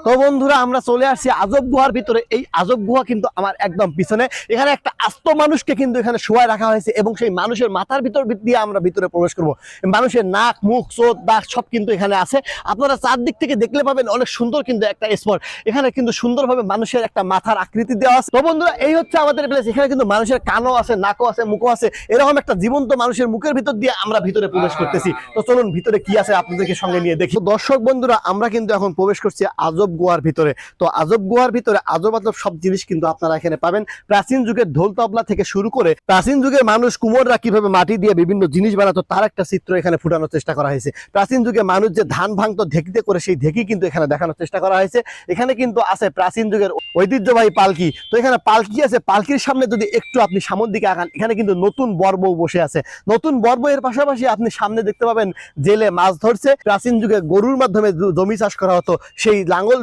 তো বন্ধুরা আমরা চলে আসছি আজব গুহার ভিতরে। এই আজব গুহা কিন্তু আমার একদম পিছনে। এখানে একটা আস্ত মানুষকে কিন্তু এখানে শোয়ায় রাখা হয়েছে এবং সেই মানুষের মাথার ভিতর দিয়ে আমরা ভিতরে প্রবেশ করব। মানুষের নাক, মুখ, চোখ, দাগ সব কিন্তু এখানে আছে। আপনারা চারদিক থেকে দেখলে পাবেন অনেক সুন্দর কিন্তু একটা স্পট। এখানে কিন্তু সুন্দরভাবে মানুষের একটা মাথার আকৃতি দেওয়া আছে। তো বন্ধুরা এই হচ্ছে আমাদের প্লেস। এখানে কিন্তু মানুষের কানও আছে, নাকও আছে, মুখও আছে। এরকম একটা জীবন্ত মানুষের মুখের ভিতর দিয়ে আমরা ভিতরে প্রবেশ করতেছি। তো চলুন ভিতরে কি আছে আপনাদেরকে সঙ্গে নিয়ে দেখি। দর্শক বন্ধুরা আমরা কিন্তু এখন প্রবেশ করছি আজব গুহার ভিতরে। তো আজব গুহার ভিতরে আজব আজব সব জিনিস কিন্তু আপনারা এখানে পাবেন। প্রাচীন যুগের ঢোল তবলা থেকে শুরু করে প্রাচীন যুগের মানুষ কুমোররা কিভাবে মাটি দিয়ে বিভিন্ন জিনিস বানাতো তার একটা চিত্র এখানে ফুটানোর চেষ্টা করা হয়েছে। প্রাচীন যুগে মানুষ যে ধান ভাঙতো ঢেকিতে করে, সেই ঢেকি কিন্তু এখানে দেখানোর চেষ্টা করা হয়েছে। এখানে কিন্তু আছে প্রাচীন যুগের ঐতিহ্যবাহী পালকি। তো এখানে পালকি আছে, পালকির সামনে যদি একটু আপনি সামনের দিকে আগান, এখানে কিন্তু নতুন বর বউ বসে আছে। নতুন বর বউয়ের পাশাপাশি আপনি সামনে দেখতে পাবেন জেলে মাছ ধরছে। প্রাচীন যুগে গরুর মাধ্যমে জমি চাষ করা হতো, সেই লাঙ্গল